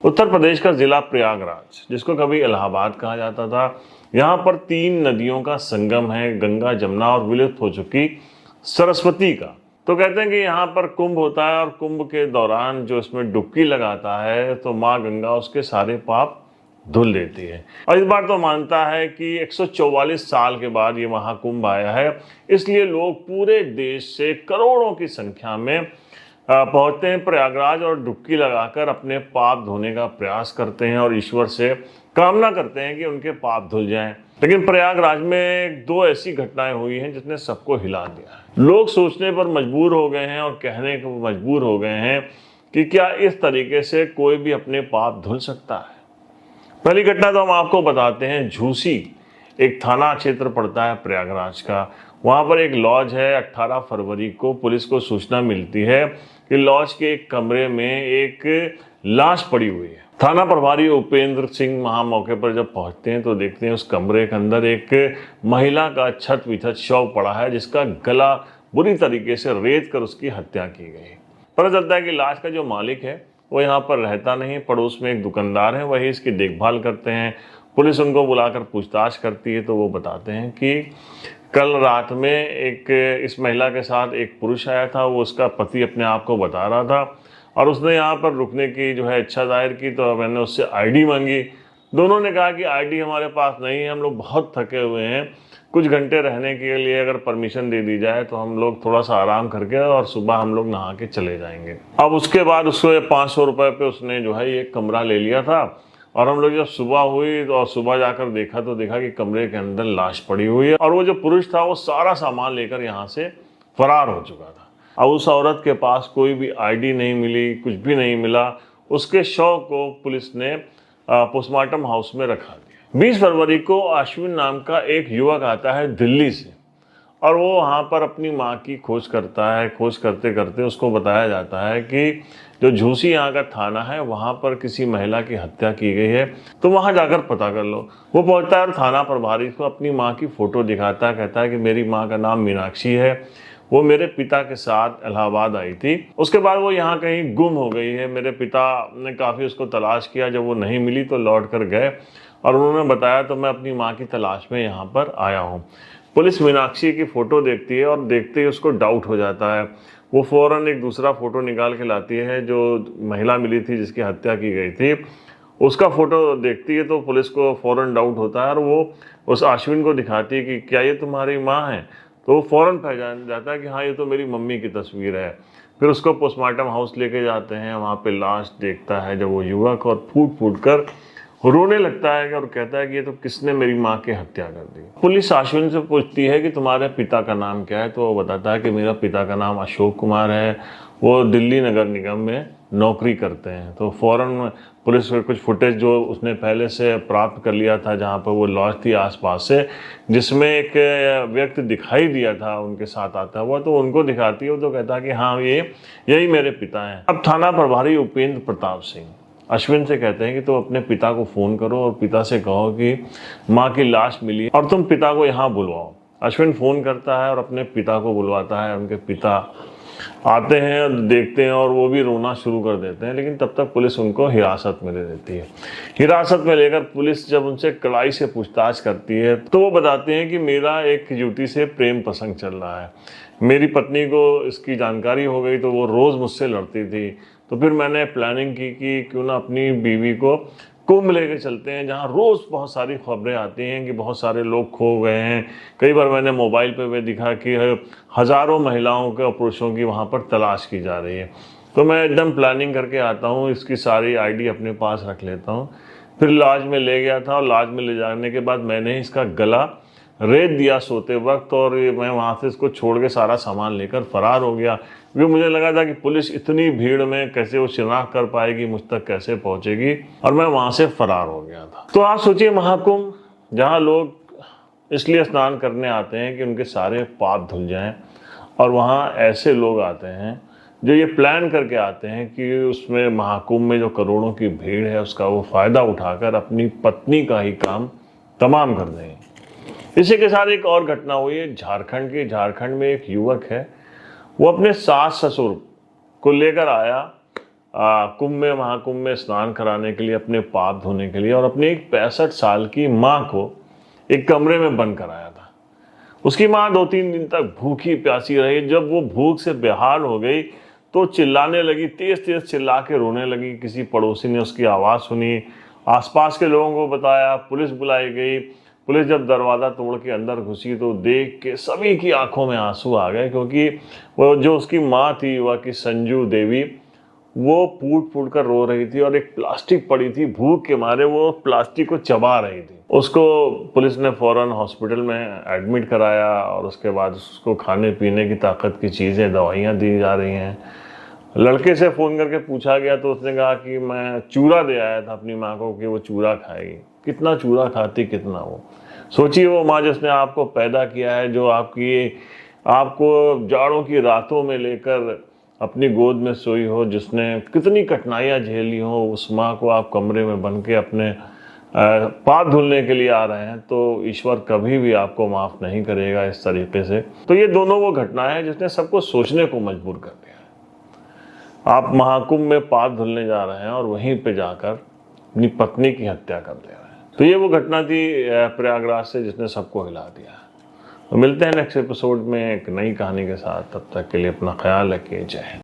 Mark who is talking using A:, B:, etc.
A: उत्तर प्रदेश का जिला प्रयागराज, जिसको कभी इलाहाबाद कहा जाता था, यहाँ पर 3 नदियों का संगम है, गंगा, जमुना और विलुप्त हो चुकी सरस्वती का। तो कहते हैं कि यहाँ पर कुंभ होता है और कुंभ के दौरान जो इसमें डुबकी लगाता है तो माँ गंगा उसके सारे पाप धुल देती है। और इस बार तो मानता है कि 144 साल के बाद ये महाकुंभ आया है, इसलिए लोग पूरे देश से करोड़ों की संख्या में पहुंचते हैं प्रयागराज और डुबकी लगाकर अपने पाप धोने का प्रयास करते हैं और ईश्वर से कामना करते हैं कि उनके पाप धुल जाएं। लेकिन प्रयागराज में 2 ऐसी घटनाएं हुई हैं जिसने सबको हिला दिया है। लोग सोचने पर मजबूर हो गए हैं और कहने को मजबूर हो गए हैं कि क्या इस तरीके से कोई भी अपने पाप धुल सकता है। पहली घटना तो हम आपको बताते हैं। झूसी एक थाना क्षेत्र पड़ता है प्रयागराज का। वहाँ पर एक लॉज है। 18 फरवरी को पुलिस को सूचना मिलती है कि लॉज के एक कमरे में एक लाश पड़ी हुई है। थाना प्रभारी उपेंद्र सिंह वहाँ मौके पर जब पहुँचते हैं तो देखते हैं उस कमरे के अंदर एक महिला का छत विछत शव पड़ा है, जिसका गला बुरी तरीके से रेत कर उसकी हत्या की गई। पता चलता है कि लाश का जो मालिक है वो यहाँ पर रहता नहीं, पड़ोस में एक दुकानदार है, वही इसकी देखभाल करते हैं। पुलिस उनको बुलाकर पूछताछ करती है तो वो बताते हैं कि कल रात में एक इस महिला के साथ एक पुरुष आया था, वो उसका पति अपने आप को बता रहा था और उसने यहाँ पर रुकने की जो है इच्छा जाहिर की, तो मैंने उससे आईडी मांगी। दोनों ने कहा कि आईडी हमारे पास नहीं है, हम लोग बहुत थके हुए हैं, कुछ घंटे रहने के लिए अगर परमिशन दे दी जाए तो हम लोग थोड़ा सा आराम करके और सुबह हम लोग नहा के चले जाएंगे। अब उसके बाद उसको 500 रुपये पे उसने जो है ये कमरा ले लिया था और हम लोग जब सुबह हुई और सुबह जाकर देखा तो देखा कि कमरे के अंदर लाश पड़ी हुई है और वो जो पुरुष था वो सारा सामान लेकर यहाँ से फरार हो चुका था। अब उस औरत के पास कोई भी आईडी नहीं मिली, कुछ भी नहीं मिला। उसके शव को पुलिस ने पोस्टमार्टम हाउस में रखा दिया। 20 फरवरी को अश्विन नाम का एक युवक आता है दिल्ली से और वो वहाँ पर अपनी माँ की खोज करता है। खोज करते करते उसको बताया जाता है कि जो झूसी यहाँ का थाना है वहाँ पर किसी महिला की हत्या की गई है, तो वहाँ जाकर पता कर लो। वो पहुँचता है और थाना प्रभारी को अपनी माँ की फ़ोटो दिखाता है, कहता है कि मेरी माँ का नाम मीनाक्षी है, वो मेरे पिता के साथ इलाहाबाद आई थी, उसके बाद वो यहाँ कहीं गुम हो गई है। मेरे पिता ने काफ़ी उसको तलाश किया, जब वो नहीं मिली तो लौट कर गए और उन्होंने बताया तो मैं अपनी माँ की तलाश में यहाँ पर आया हूँ। पुलिस मीनाक्षी की फ़ोटो देखती है और देखते ही उसको डाउट हो जाता है। वो फ़ौरन एक दूसरा फ़ोटो निकाल के लाती है जो महिला मिली थी जिसकी हत्या की गई थी, उसका फ़ोटो देखती है तो पुलिस को फ़ौरन डाउट होता है और वो उस अश्विन को दिखाती है कि क्या ये तुम्हारी माँ है। तो वो फ़ौरन पहचान जाता है कि हाँ ये तो मेरी मम्मी की तस्वीर है। फिर उसको पोस्टमार्टम हाउस लेके जाते हैं, वहाँ पे लाश देखता है जब वो युवक और फूट फूट कर रोने लगता है और कहता है कि ये तो किसने मेरी माँ की हत्या कर दी। पुलिस अश्विन से पूछती है कि तुम्हारे पिता का नाम क्या है, तो वो बताता है कि मेरा पिता का नाम अशोक कुमार है, वो दिल्ली नगर निगम में नौकरी करते हैं। तो फ़ौरन पुलिस कुछ फुटेज जो उसने पहले से प्राप्त कर लिया था जहाँ पर वो लॉज थी आसपास से, जिसमें एक व्यक्ति दिखाई दिया था उनके साथ आता हुआ, तो उनको दिखाती है। तो कहता है कि हाँ यही मेरे पिता हैं। अब थाना प्रभारी उपेंद्र प्रताप सिंह अश्विन से कहते हैं कि तुम अपने पिता को फ़ोन करो और पिता से कहो कि माँ की लाश मिली है और तुम पिता को यहाँ बुलवाओ। अश्विन फ़ोन करता है और अपने पिता को बुलवाता है। उनके पिता आते हैं और देखते हैं और वो भी रोना शुरू कर देते हैं, लेकिन तब तक पुलिस उनको हिरासत में ले लेती है। हिरासत में लेकर पुलिस जब उनसे कड़ाई से पूछताछ करती है तो वो बताते हैं कि मेरा एक युवती से प्रेम प्रसंग चल रहा है, मेरी पत्नी को इसकी जानकारी हो गई तो वो रोज़ मुझसे लड़ती थी। तो फिर मैंने प्लानिंग की कि क्यों ना अपनी बीवी को कुंभ लेके चलते हैं, जहाँ रोज़ बहुत सारी खबरें आती हैं कि बहुत सारे लोग खो गए हैं। कई बार मैंने मोबाइल पे भी दिखा कि हज़ारों महिलाओं के और पुरुषों की वहाँ पर तलाश की जा रही है। तो मैं एकदम प्लानिंग करके आता हूँ, इसकी सारी आईडी अपने पास रख लेता हूँ। फिर लॉज में ले गया था और लॉज में ले जाने के बाद मैंने इसका गला रेत दिया सोते वक्त और मैं वहाँ से इसको छोड़ के सारा सामान लेकर फरार हो गया, क्योंकि मुझे लगा था कि पुलिस इतनी भीड़ में कैसे वो शिनाख्त कर पाएगी, मुझ तक कैसे पहुँचेगी, और मैं वहाँ से फरार हो गया था। तो आप सोचिए महाकुंभ, जहाँ लोग इसलिए स्नान करने आते हैं कि उनके सारे पाप धुल जाएं, और वहाँ ऐसे लोग आते हैं जो ये प्लान करके आते हैं कि उसमें महाकुंभ में जो करोड़ों की भीड़ है उसका वो फ़ायदा उठाकर अपनी पत्नी का ही काम तमाम कर देंगे। इसी के साथ एक और घटना हुई है झारखंड की। झारखंड में एक युवक है, वो अपने सास ससुर को लेकर आया कुंभ में, महाकुंभ में स्नान कराने के लिए, अपने पाप धोने के लिए, और अपनी एक 65 साल की माँ को एक कमरे में बंद कराया था। उसकी माँ 2-3 दिन तक भूखी प्यासी रही। जब वो भूख से बेहाल हो गई तो चिल्लाने लगी, तेज तेज चिल्ला के रोने लगी। किसी पड़ोसी ने उसकी आवाज़ सुनी, आसपास के लोगों को बताया, पुलिस बुलाई गई। पुलिस जब दरवाज़ा तोड़ के अंदर घुसी तो देख के सभी की आंखों में आंसू आ गए, क्योंकि वो जो उसकी माँ थी, वह की संजू देवी, वो फूट फूट कर रो रही थी और एक प्लास्टिक पड़ी थी, भूख के मारे वो प्लास्टिक को चबा रही थी। उसको पुलिस ने फौरन हॉस्पिटल में एडमिट कराया और उसके बाद उसको खाने पीने की ताकत की चीज़ें, दवाइयाँ दी जा रही हैं। लड़के से फ़ोन करके पूछा गया तो उसने कहा कि मैं चूरा दे आया था अपनी माँ को कि वो चूरा खाएगी। कितना चूरा खाती, कितना वो। सोचिए, वो माँ जिसने आपको पैदा किया है, जो आपको जाड़ों की रातों में लेकर अपनी गोद में सोई हो, जिसने कितनी कठिनाइयाँ झेली हो, उस माँ को आप कमरे में बन के अपने पाप धुलने के लिए आ रहे हैं, तो ईश्वर कभी भी आपको माफ़ नहीं करेगा इस तरीके से। तो ये दोनों वो घटनाएं हैं जिसने सबको सोचने को मजबूर कर दिया है। आप महाकुंभ में पाप धुलने जा रहे हैं और वहीं पे जाकर अपनी पत्नी की हत्या कर दे रहे हैं। तो ये वो घटना थी प्रयागराज से जिसने सबको हिला दिया। तो मिलते हैं नेक्स्ट एपिसोड में एक नई कहानी के साथ। तब तक के लिए अपना ख्याल रखिए। जय हिंद।